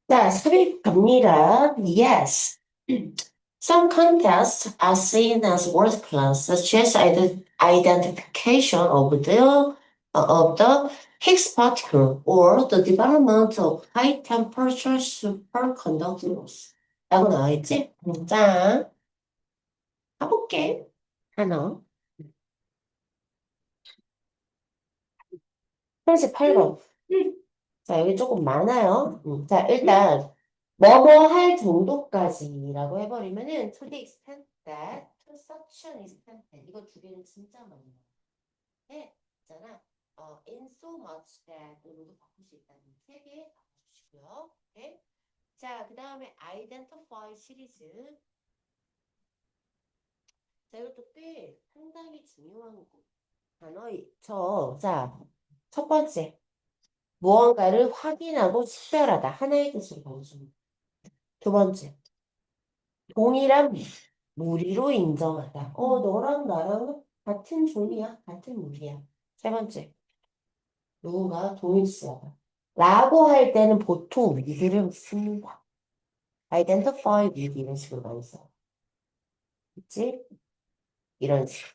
자, 삽입 갑니다. Yes. Some contests are seen as world class, such as identification of the Higgs particle or the development of high temperature superconductors. 라고 나와 있지? 자, 가볼게. 하나. 38번. 자, 여기 조금 많아요. 자, 일단, 뭐뭐 할 정도까지라고 해버리면은 to the extent that, to such an extent that. 이거 두 개는 진짜 많이 나와요. 있잖아. in so much that으로도 바꿀 수 있다는 세 개 바꿔주시고요. 네. 자, 그 다음에 identify 시리즈. 자, 이것도 꽤 상당히 중요한 단어죠. 자, 첫 번째. 무언가를 확인하고 식별하다. 하나의 뜻으로 보여줍니다. 두 번째, 동일한 무리로 인정하다. 너랑 나랑 같은 종이야. 같은 무리야. 세 번째, 누군가 동일시하다. 라고 할 때는 보통 위기를 씁니다. identify with 이런 식으로 많이 써. 그치? 이런 식으로.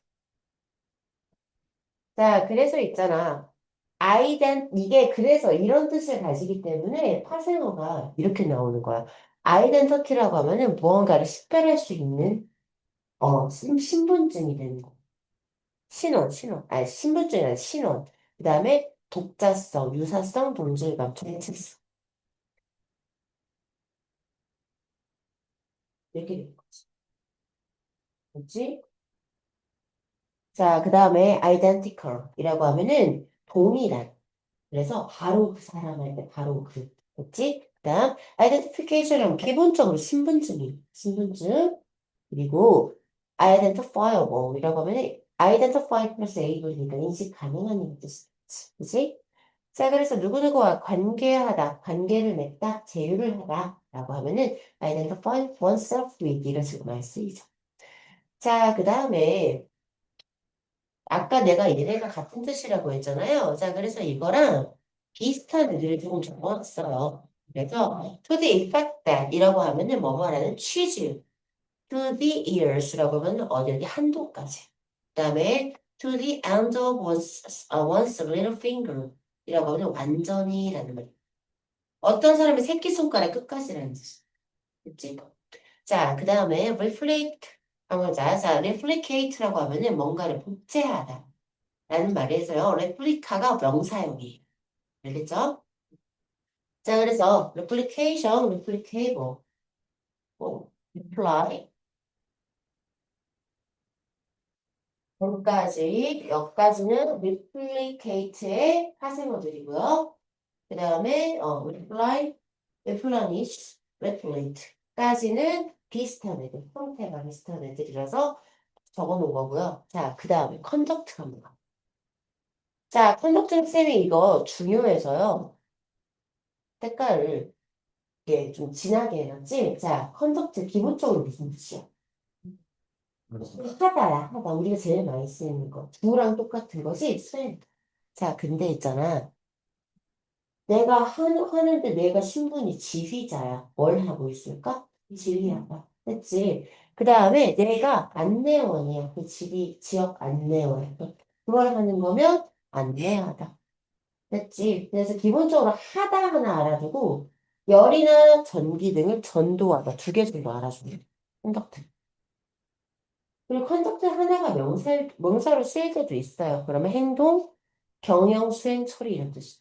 자, 그래서 있잖아. 이게 그래서 이런 뜻을 가지기 때문에 파생어가 이렇게 나오는 거야. 아이덴티티라고 하면은 무언가를 식별할 수 있는 신분증이 되는 거. 신원. 아니, 신분증이 아니라 신원. 그 다음에 독자성, 유사성, 동질감, 정체성. 이렇게 되는 거지. 그렇지? 자, 그 다음에 identical이라고 하면은 동일한. 그래서 바로 그 사람 할 때 바로 그. 그렇지? 그 다음 identification은 기본적으로 신분증. 그리고 identifiable이라고 하면은 identify 플러스 able이니까 인식 가능한 이 뜻이지. 그치? 자, 그래서 누구누구와 관계하다, 관계를 맺다, 제휴를 하다 라고 하면은 identify oneself with 이런 식으로 많이 쓰이죠. 자, 그 다음에 아까 내가 얘네가 같은 뜻이라고 했잖아요. 자, 그래서 이거랑 비슷한 의미를 조금 적어놨어요. 그래서 to the effect that 이라고 하면은 뭐 말하는 취지 to the ears라고 하면 어디 한도까지. 그다음에 to the end of one's little finger 이라고 하면 완전히라는 말. 어떤 사람의 새끼손가락 끝까지라는 뜻이. 그치? 자, 그 다음에 reflect 자, replicate라고 하면은 뭔가를 복제하다 라는 말에서요. replica가 명사형이에요. 알겠죠? 자, 그래서 replication, replicable, reply 여기까지는 replicate의 파생어들이고요. 그 다음에 reply, replenish, replicate 까지는 비슷한 애들, 형태가 비슷한 애들이라서 적어놓은 거고요. 자, 그 다음에 conduct 갑니다. 자, conduct 쌤이 이거 중요해서요. 색깔을 이게 좀 진하게 해놨지? 자, conduct 기본적으로 무슨 뜻이야? 하다. 우리가 제일 많이 쓰는 거. 두랑 똑같은 것이 수행. 자, 근데 있잖아. 내가 하는데 내가 신분이 지휘자야. 뭘 하고 있을까? 지휘하다. 됐지? 그 다음에 내가 안내원이야. 그 지역 안내원. 그걸 하는 거면 안내하다. 됐지? 그래서 기본적으로 하다 하나 알아두고 열이나 전기 등을 전도하다. 두 개 정도 알아주면 생각돼. 그리고 컨덕트 하나가 명사로 쓰일 때도 있어요. 그러면 행동, 경영, 수행, 처리 이런 뜻이.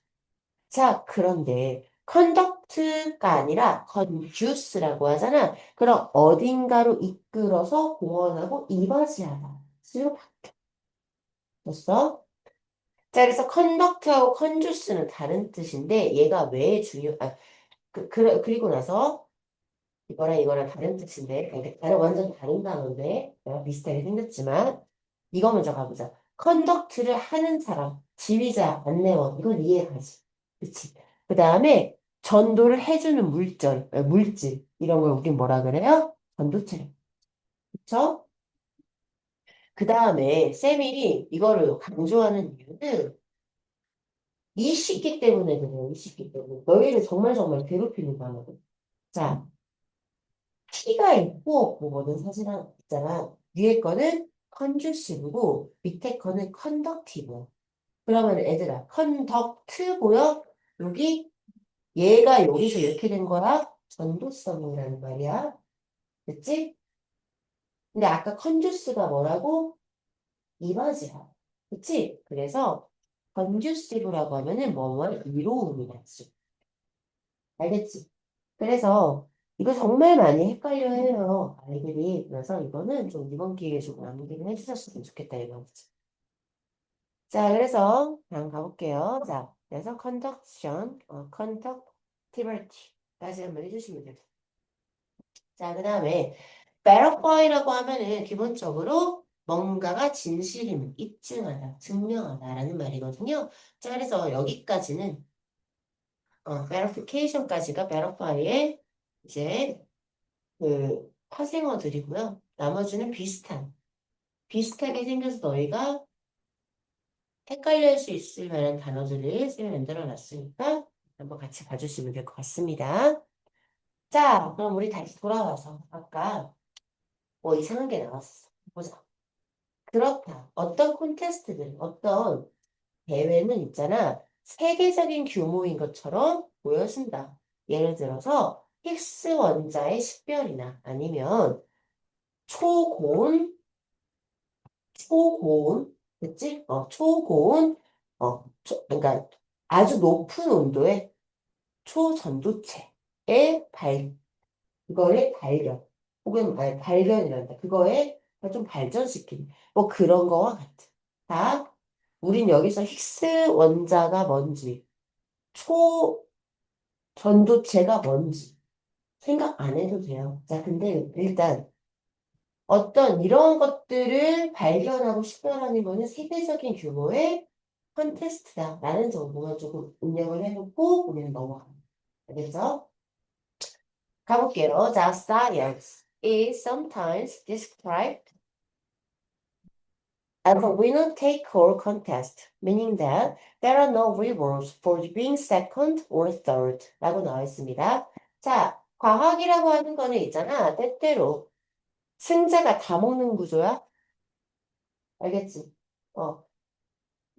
자, 그런데 컨덕트가 아니라 conduce라고 하잖아. 그럼 어딘가로 이끌어서 공헌하고 이바지하다. 수로 바뀌었어. 자, 그래서 컨덕트하고 컨주스는 다른 뜻인데 얘가 왜 그리고 나서 이거랑 다른 뜻인데, 그러니까 완전 다른 단어인데, 비슷하게 생겼지만, 이거 먼저 가보자. 컨덕트를 하는 사람, 지휘자, 안내원, 이건 이해가지. 그치? 그 다음에 전도를 해주는 물질, 이런 걸 우린 뭐라 그래요? 전도체. 그쵸? 그 다음에 세밀이 이거를 강조하는 이유는 이 시기 때문에 그래요. 이 시기 때문에. 너희를 정말 정말 괴롭히는 거거든. 자, T가 있고 없고 뭐든 사실은 있잖아. 위에 거는 컨주시브고 밑에 거는 컨덕티브. 그러면 애들아, 컨덕트 보여? 여기 얘가 여기서 이렇게 된 거야? 전도성이라는 말이야. 됐지? 근데 아까 컨주스가 뭐라고? 이바지야. 그치? 그래서 컨듀시브라고 하면은 뭐뭐 이로움이라지. 알겠지? 그래서 이거 정말 많이 헷갈려 해요. 아이들이. 그래서 이거는 좀 이번 기회에 좀 암기를 해주셨으면 좋겠다 이거지. 자, 그래서 다음 가볼게요. 자, 그래서 conduction, conductivity까지 한번 해주시면 돼요. 자, 그 다음에 verify라고 하면은 기본적으로 뭔가가 진실임을 입증하다, 증명하다라는 말이거든요. 자, 그래서 여기까지는 verification까지가 verify의 이제 그 파생어들이고요. 나머지는 비슷하게 생겨서 너희가 헷갈릴 수 있을 만한 단어들을 쌤이 만들어 놨으니까 한번 같이 봐주시면 될 것 같습니다. 자, 그럼 우리 다시 돌아와서 아까 뭐 이상한 게 나왔어. 보자. 그렇다. 어떤 콘테스트들, 어떤 대회는 있잖아. 세계적인 규모인 것처럼 보여진다. 예를 들어서 힉스 원자의 식별이나 아니면 초고온, 초고온, 그치? 초고온, 그러니까 아주 높은 온도의 초전도체의 그거를 발견. 혹은, 아니, 발견이란다. 그거에 좀 발전시킨, 뭐 그런 거와 같은. 자, 우린 여기서 힉스 원자가 뭔지, 초전도체가 뭔지 생각 안 해도 돼요. 자, 근데 일단 어떤 이런 것들을 발견하고 식별하는 거는 세계적인 규모의 컨테스트다라는 정보만 조금 입력을 해놓고 우리는 넘어갑니다. 알겠죠? 가볼게요. 자, science is sometimes described as a winner-take-all contest, meaning that there are no rewards for being second or third 라고 나와 있습니다. 자, 과학이라고 하는 거는 있잖아. 때때로 승자가 다 먹는 구조야. 알겠지? 어,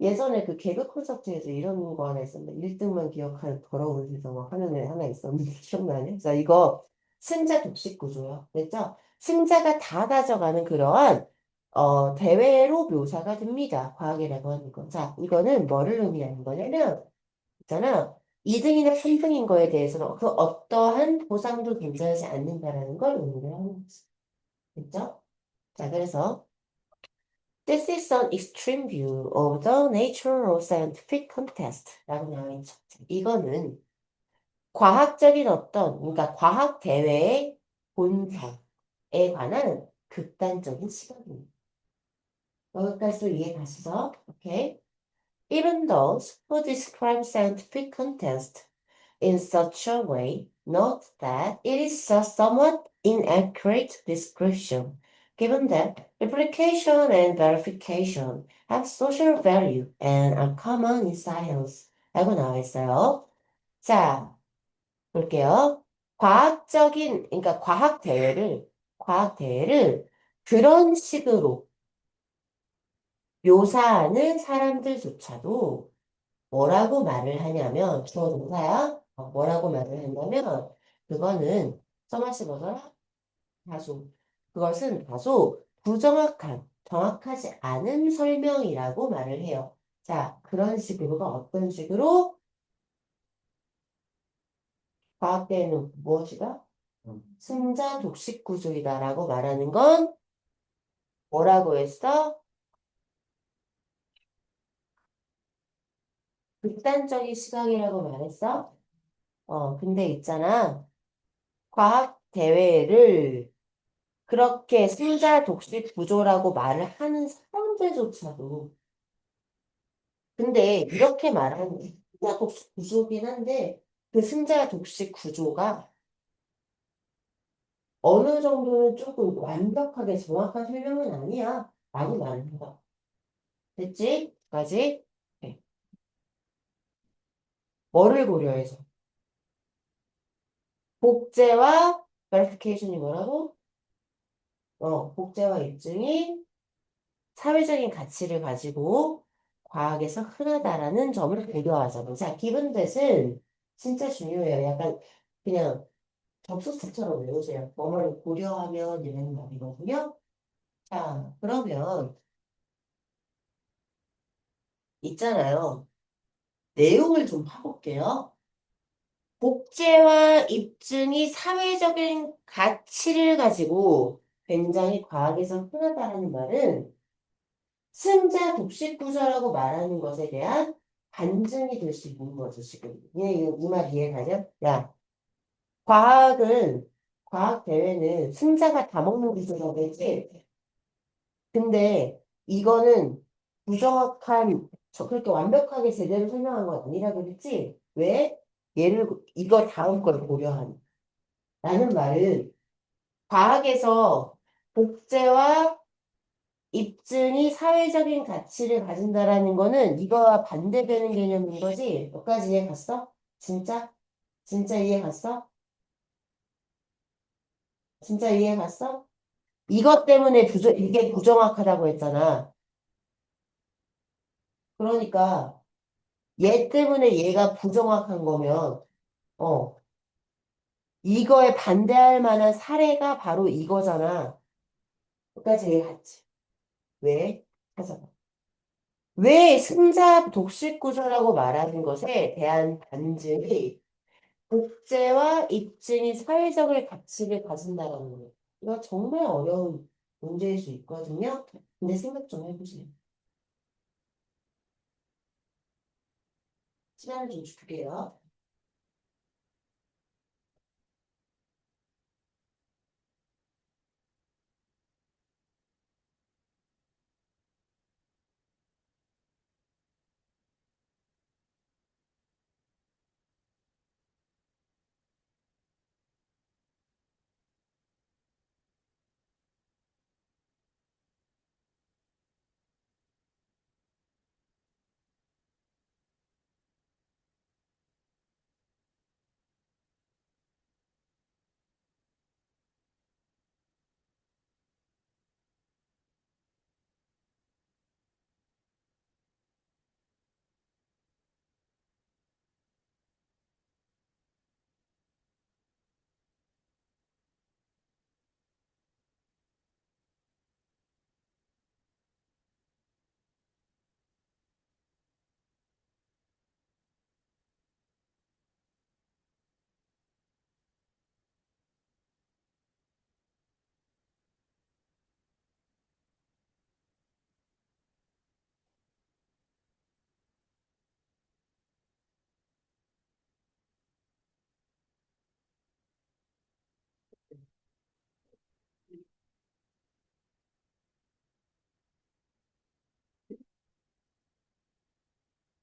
예전에 그 개그 콘서트에서 이런 거 하나 있었는데 1등만 기억하는 더러운 세서 막 하는 애 하나 있었는데 기억나냐? 자, 이거 승자 독식 구조요. 됐죠? 승자가 다 가져가는 그러한 대회로 묘사가 됩니다. 과학이라고 하는 거. 자, 이거는 뭐를 의미하는 거냐면 있잖아. 2등이나 3등인 거에 대해서는 그 어떠한 보상도 존재하지 않는다라는 걸 의미를 하는 거지. 됐죠? 자, 그래서 This is an extreme view of the nature of scientific contest 라고 나와 있죠. 이거는 과학적인 그러니까 과학 대회의 본성에 관한 극단적인 시각입니다. 여기까지도 이해 가시죠? 오케이. Even those who describe scientific contest in such a way note that it is a somewhat inaccurate description, given that replication and verification have social value and are common in science. 라고 나와 있어요. 자, 볼게요. 그러니까 과학 대회를 그런 식으로 묘사하는 사람들조차도 뭐라고 말을 하냐면, 주어 동사야? 뭐라고 말을 하냐면, 그거는, 써마시 뭐더라? 다소. 그것은 다소 부정확한, 정확하지 않은 설명이라고 말을 해요. 자, 그런 식으로가 어떤 식으로? 과학계에는 무엇이다? 승자 독식 구조이다라고 말하는 건 뭐라고 했어? 극단적인 시각이라고 말했어? 근데 있잖아. 과학 대회를 그렇게 승자 독식 구조라고 말을 하는 사람들조차도 근데 이렇게 말하는 승자 독식 구조긴 한데 그 승자 독식 구조가 어느 정도는 조금 완벽하게 정확한 설명은 아니야 라고 말을 해요. 됐지? 까지? 네. 뭐를 고려해서? 복제와 verification이 뭐라고? 복제와 입증이 사회적인 가치를 가지고 과학에서 흔하다라는 점을 고려하자고. 자, 기분 뜻은 진짜 중요해요. 약간 그냥 접속사처럼 외우세요. 뭐뭐를 고려하면 이라는 말이거든요. 자, 그러면 있잖아요. 내용을 좀 파볼게요. 복제와 입증이 사회적인 가치를 가지고 굉장히 과학에서 흔하다는 말은 승자 독식 구조라고 말하는 것에 대한 반증이 될 수 있는 거죠, 지금. 이 말 이해가죠? 야, 과학은, 과학 대회는 승자가 다 먹는 구조라고 했지. 근데 이거는 부정확한, 그렇게 완벽하게 제대로 설명한 건 아니라고 그랬지? 왜? 이거 다음 걸 고려한. 라는 말은 과학에서 복제와 입증이 사회적인 가치를 가진다라는 거는 이거와 반대되는 개념인 거지. 여기까지 이해 갔어? 진짜? 진짜 이해 갔어? 진짜 이해 갔어? 이것 때문에 이게 부정확하다고 했잖아. 그러니까 얘 때문에 얘가 부정확한 거면 어 이거에 반대할 만한 사례가 바로 이거잖아. 여기까지 이해 갔지? 왜? 찾아봐. 왜 승자 독식 구조라고 말하는 것에 대한 반증이 복제와 입증이 사회적인 가치를 가진다는 거예요. 이거 정말 어려운 문제일 수 있거든요. 근데 생각 좀 해보세요. 시간을 좀 줄게요.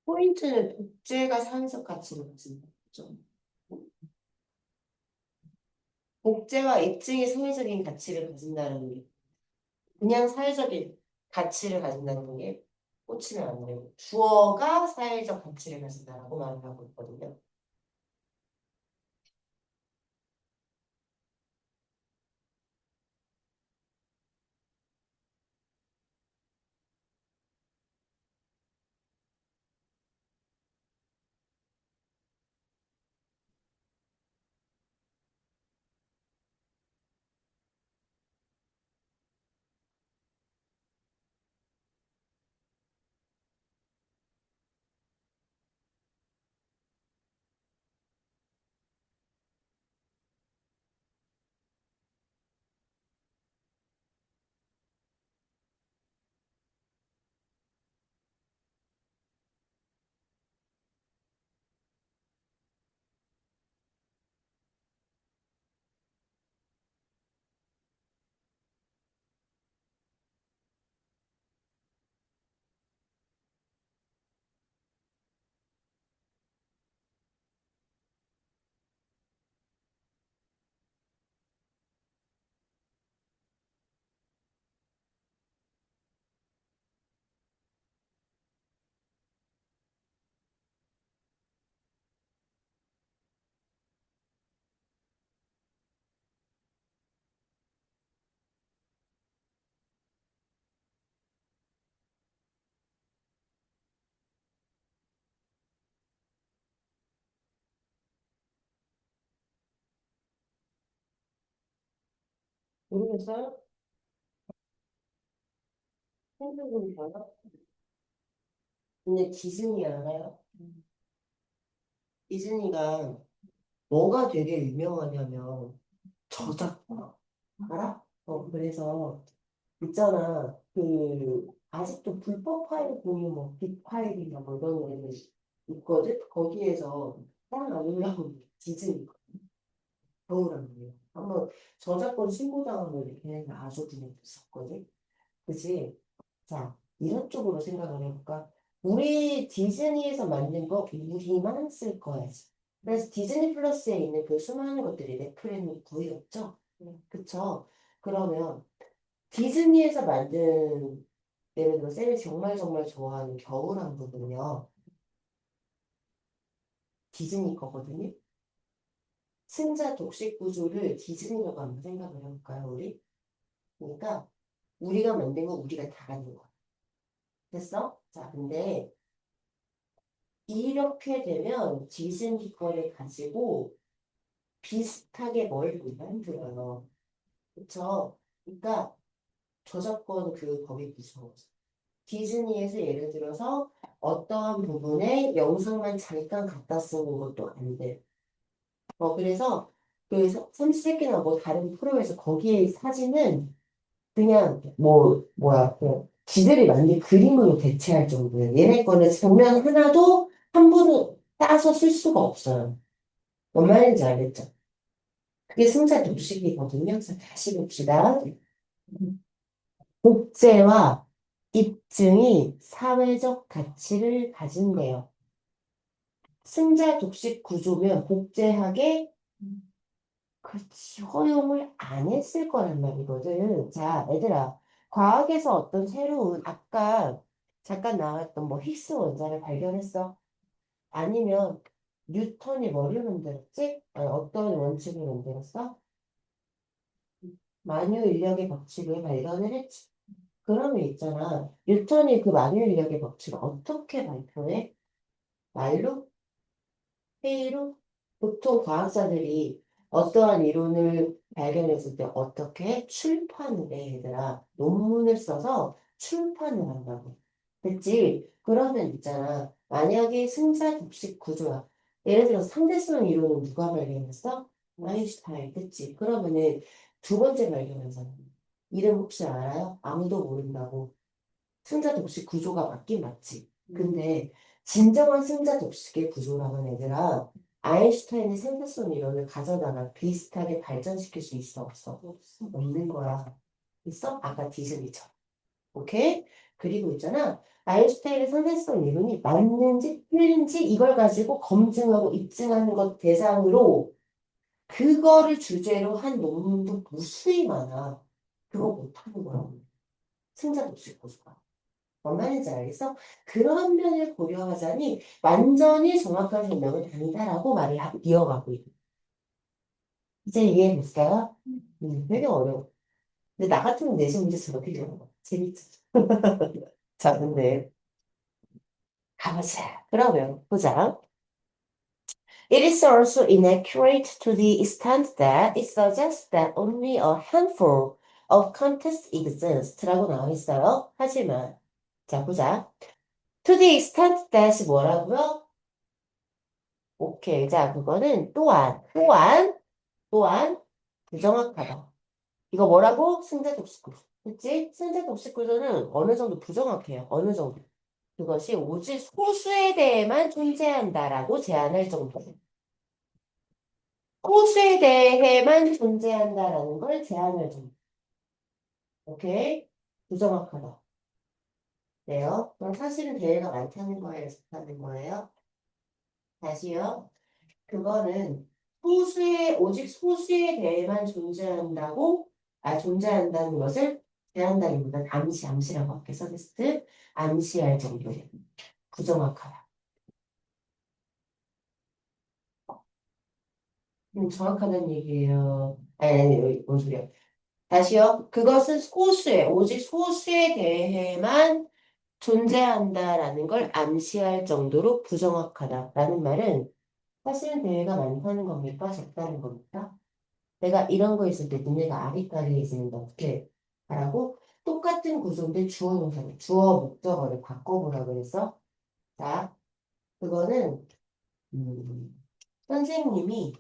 포인트는 복제가 사회적 가치를 가진다. 그죠? 복제와 입증이 사회적인 가치를 가진다는 게 그냥 사회적인 가치를 가진다는 게 꽂히면 안 돼요. 주어가 사회적 가치를 가진다라고 말을 하고 있거든요. 모르겠어요? 생각은 봐요. 근데 디즈니 알아요? 디즈니가 뭐가 되게 유명하냐면 저작권. 알아? 그래서 있잖아. 아직도 불법 파일 보면 뭐 빅파일이나 뭐 이런 애들 있거든? 거기에서 땅 안 올라오는 디즈니 겨울한 거예요. 한번 저작권 신고당하면 걔네가 아주 그냥 있었거든? 그치? 자, 이런 쪽으로 생각을 해볼까? 우리 디즈니에서 만든 거 우리만 쓸 거야지. 그래서 디즈니 플러스에 있는 그 수많은 것들이 넷플릭스 구이 없죠? 그쵸? 그러면 디즈니에서 만든 예를 들어 쌤이 정말 정말 좋아하는 겨울왕국은요. 디즈니 거거든요. 승자 독식 구조를 디즈니라고 한번 생각을 해볼까요, 우리? 그러니까 우리가 만든 거 우리가 다 갖는 거야. 됐어? 자, 근데 이렇게 되면 디즈니 거를 가지고 비슷하게 뭘 만들어요. 그쵸? 그러니까 저작권 그 법이 무서워. 디즈니에서 예를 들어서 어떠한 부분에 영상만 잠깐 갖다 쓰는 것도 안 돼. 그래서 그 삼시세끼나 뭐 다른 프로에서 거기에 사진은 그냥 뭐야 지들이 만든 그림으로 대체할 정도예요. 얘네 거는 장면 하나도 함부로 따서 쓸 수가 없어요. 뭔 말인지 알겠죠? 그게 승자 독식이거든요. 그래서 다시 봅시다. 복제와 입증이 사회적 가치를 가진대요. 승자 독식 구조면 복제하게 그렇지, 허용을 안 했을 거란 말이거든. 자, 얘들아, 과학에서 어떤 새로운, 아까 잠깐 나왔던 뭐 힉스 원자를 발견했어. 아니면 뉴턴이 뭐를 만들었지? 아니, 어떤 원칙을 만들었어? 만유인력의 법칙을 발견을 했지. 그러면 있잖아. 뉴턴이 그 만유인력의 법칙을 어떻게 발표해? 말로? 회의로? 보통 과학자들이 어떠한 이론을 발견했을 때 어떻게 출판을 해, 얘들아. 논문을 써서 출판을 한다고. 그치? 그러면 있잖아. 만약에 승자 독식 구조야. 예를 들어 상대성 이론은 누가 발견했어? 아인슈타인. 그치? 그러면은 두 번째 발견한 사람. 이름 혹시 알아요? 아무도 모른다고. 승자 독식 구조가 맞긴 맞지. 근데 진정한 승자 독식의 구조라는 애들아 아인슈타인의 생산성 이론을 가져다가 비슷하게 발전시킬 수 있어 없어? 없는 거야. 있어? 아까 디즈니처럼. 오케이? 그리고 있잖아. 아인슈타인의 상대성 이론이 맞는지 틀린지 이걸 가지고 검증하고 입증하는 것 대상으로 그거를 주제로 한 논문도 무수히 많아. 그거 못하는 거야. 승자 독식 구조가. 뭔 말인지 알겠어? 그런 면을 고려하자니 완전히 정확한 설명은 아니다라고 이어가고 있고. 이제 이해됐어요? 되게 어려워. 근데 나 같으면 내신 문제 저렇게 되는 거 재밌지? 자, 근데 가보자. 그러면 보자. It is also inaccurate to the extent that it suggests that only a handful of contests exist 라고 나와 있어요. 하지만 자, 보자. To the extent that 뭐라고요? 오케이. 자, 그거는 또한 부정확하다. 이거 뭐라고? 승자 독식 구조. 그치? 승자 독식 구조는 어느 정도 부정확해요. 어느 정도. 그것이 오직 소수에 대해만 존재한다라고 제안할 정도. 소수에 대해만 존재한다라는 걸 제안할 정도. 오케이? 부정확하다. 네요. 그럼 사실은 대해가 많다는 거예요? 적다는 거예요? 다시요. 그거는 오직 소수에 대해만 존재한다는 것을 제한다기보다 암시라고 할게 서비스 암시할 정도예요. 부정확하다. 정확하다는 얘기예요. 아니, 뭔 소리야. 다시요. 그것은 오직 소수에 대해만 존재한다라는 걸 암시할 정도로 부정확하다라는 말은 사실은 대해가 많다는 겁니까? 적다는 겁니까? 내가 이런 거 있을 때 니네가 아리까리해지는데 어떻게 하라고? 똑같은 구조인데 주어 동사, 주어 목적어를 바꿔보라 그랬어. 자, 그거는 선생님이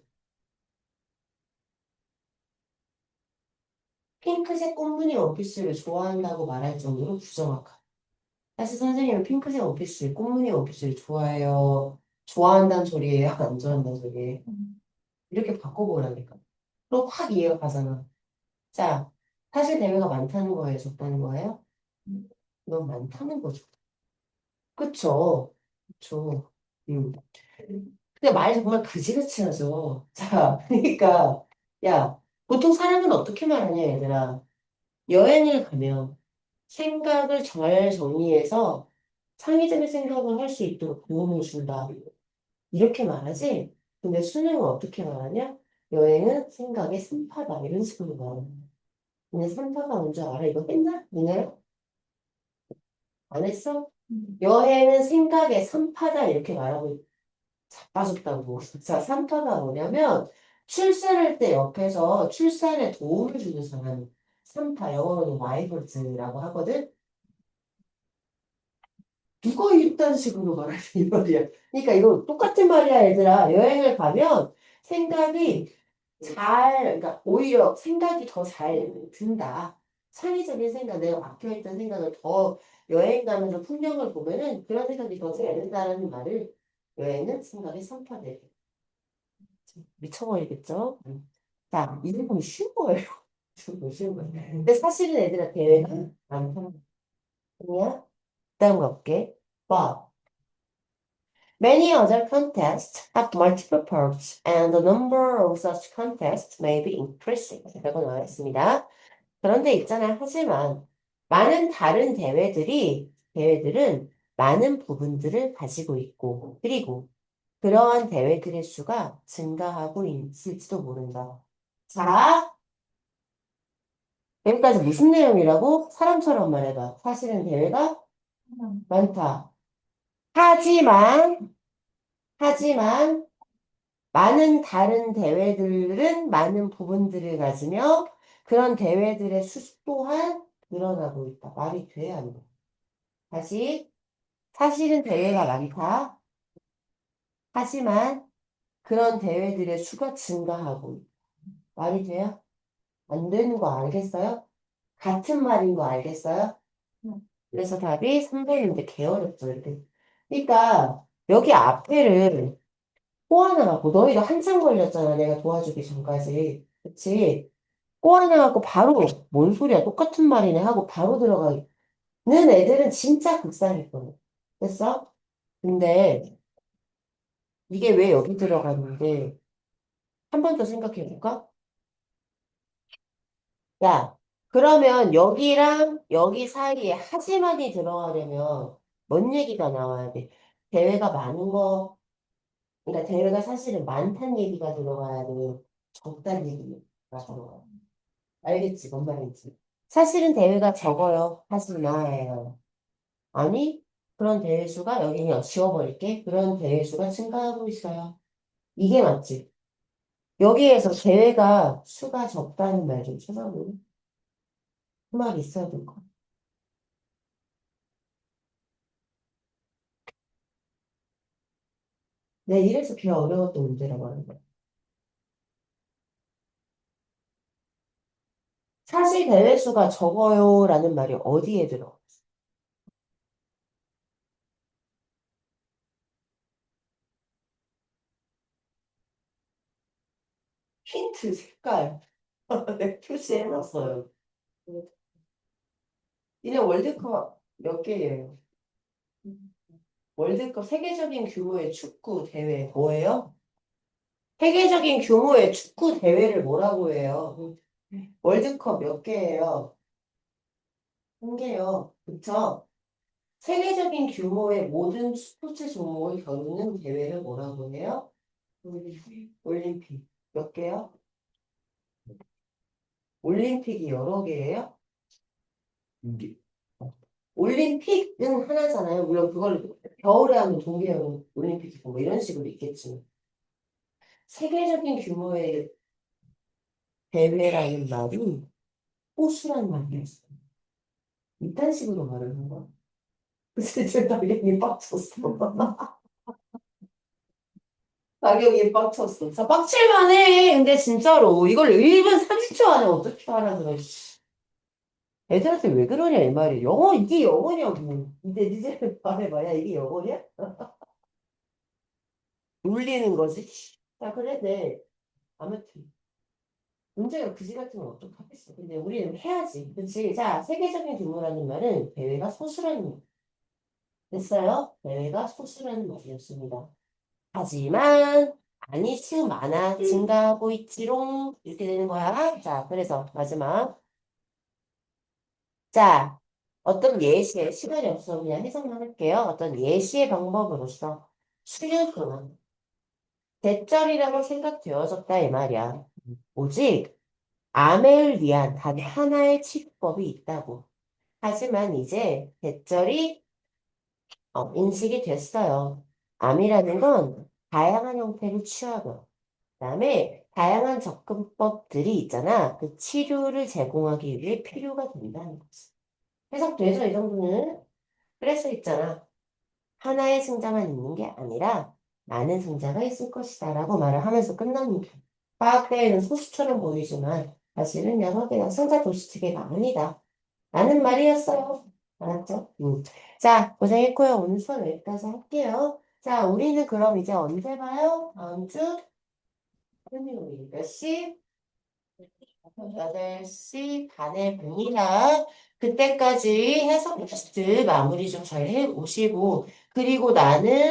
핑크색 꽃무늬 원피스를 좋아한다고 말할 정도로 부정확한. 사실 선생님은 핑크색 원피스, 꽃무늬 원피스를 좋아해요. 좋아한다는 소리예요? 안 좋아한다는 소리예요? 이렇게 바꿔보라니까. 그럼 확 이해가 가잖아. 자, 사실 대회가 많다는 거예요? 적다는 거예요? 이건 많다는 거죠. 그쵸? 그쵸. 음. 근데 말 정말 그지같이 하죠. 자, 그러니까, 야, 보통 사람은 어떻게 말하냐, 얘들아. 여행을 가면 생각을 잘 정리해서 창의적인 생각을 할 수 있도록 도움을 준다. 이렇게 말하지? 근데 수능은 어떻게 말하냐? 여행은 생각의 산파다. 이런 식으로 말해. 근데 산파가 뭔지 알아? 이거 했나? 니네? 안 했어? 여행은 생각의 산파다. 이렇게 말하고 자빠졌다고. 자, 산파가 뭐냐면 출산할 때 옆에서 출산에 도움을 주는 사람. 산파, 영어로는 와이버즈라고 하거든? 누가 이딴 식으로 말하냐, 이 말이야. 그러니까 이거 똑같은 말이야, 얘들아. 여행을 가면 생각이 그러니까 오히려 생각이 더 잘 든다. 창의적인 생각, 내가 박혀있던 생각을 더 여행 가면서 풍경을 보면은 그런 생각이 더 잘 든다라는 말을 여행은 생각의 선파돼. 미쳐버리겠죠? 자, 이 부분이 쉬운 거예요. 쉬운 거예요. 근데 사실은 애들아 대회가 많다. 아니야? 다음 거 볼게. 봐. Many other contests have multiple parts, and the number of such contests may be increasing. 라고 나와 있습니다. 그런데 있잖아. 하지만 많은 다른 대회들은 많은 부분들을 가지고 있고, 그리고 그러한 대회들의 수가 증가하고 있을지도 모른다. 자, 여기까지 무슨 내용이라고? 사람처럼 말해봐. 사실은 대회가 많다. 하지만, 하지만, 많은 다른 대회들은 많은 부분들을 가지며 그런 대회들의 수 또한 늘어나고 있다. 말이 돼야 안 돼. 다시, 사실은 대회가 많다. 하지만 그런 대회들의 수가 증가하고 있다. 말이 돼요? 안 되는 거 알겠어요? 같은 말인 거 알겠어요? 그래서 답이 3번인데 개어렵죠, 이렇게. 그러니까 여기 앞에를 꼬아나가고 너희도 한참 걸렸잖아. 내가 도와주기 전까지. 그치? 꼬아내갖고 바로 뭔 소리야 똑같은 말이네 하고 바로 들어가는 애들은 진짜 극상했거든. 됐어? 근데 이게 왜 여기 들어가는데 한 번 더 생각해 볼까? 야, 그러면 여기랑 여기 사이에 하지만이 들어가려면 뭔 얘기가 나와야 돼? 대회가 많은 거, 그러니까 대회가 사실은 많다는 얘기가 들어가야 돼. 적다는 얘기가 들어가. 알겠지? 뭔 말인지. 사실은 대회가 적어요. 하지만 아니, 그런 대회 수가 여기 그냥 지워버릴게. 그런 대회 수가 증가하고 있어요. 이게 맞지? 여기에서 대회가 수가 적다는 말 좀 찾아보면 그 말이 있어야 될 거. 내 이래서 비가 어려웠던 문제라고 하는 거야. 사실 대회 수가 적어요라는 말이 어디에 들어? 힌트 색깔. 내 표시해놨어요. 이제 월드컵 몇 개예요? 월드컵 세계적인 규모의 축구 대회 뭐예요? 세계적인 규모의 축구 대회를 뭐라고 해요? 월드컵 몇 개예요? 한 개요. 그쵸? 세계적인 규모의 모든 스포츠 종목을 겨루는 대회를 뭐라고 해요? 올림픽. 몇 개요? 올림픽이 여러 개예요? 네. 올림픽은 하나잖아요. 물론 그걸 겨울에 하면 동계여름 올림픽이고 뭐 이런 식으로 있겠지만. 세계적인 규모의 대회라는 말이 호수란 말이었어. 이딴 식으로 말을 한 거야. 그래서 이제 당연히 빡쳤어. 가격이 빡쳤어. 자, 빡칠만해. 근데 진짜로 이걸 1분 30초 안에 어떻게 알아들어? 씨. 애들한테 왜 그러냐 이 말이야. 영어 이게 영어냐고. 근데 니들 말해봐야 이게 영어냐? 울리는 거지. 자, 그래, 네. 아무튼 문제가 그지 같은 건 어떡하겠어. 근데 우리는 해야지. 그치? 자, 세계적인 규모라는 말은 대회가 소수라는 말. 됐어요? 대회가 소수라는 말이었습니다. 하지만 많이 수 많아 증가하고 있지롱 이렇게 되는 거야. 자, 그래서 마지막 자 어떤 예시의 시간이 없어 그냥 해석만 할게요. 어떤 예시의 방법으로서 수년 동안 대절이라고 생각되어졌다 이 말이야. 오직 아멜을 위한 단 하나의 치료법이 있다고. 하지만 이제 대절이 인식이 됐어요. 암이라는 건 다양한 형태를 취하고 그다음에 다양한 접근법들이 있잖아. 그 치료를 제공하기 위해 필요가 된다는 거지. 해석되죠? 이 정도는. 그래서 있잖아. 하나의 승자만 있는 게 아니라 많은 승자가 있을 것이다 라고 말을 하면서 끝납니다. 과학대회는 소수처럼 보이지만 사실은 여러 개가 승자 도시체계가 아니다. 라는 말이었어요. 알았죠? 자, 고생했고요. 오늘 수업 여기까지 할게요. 자, 우리는 그럼 이제 언제 봐요? 다음 주 금요일 몇 시? 8시 반에 봅니다. 그때까지 해석 테스트 마무리 좀 잘 해오시고, 그리고 나는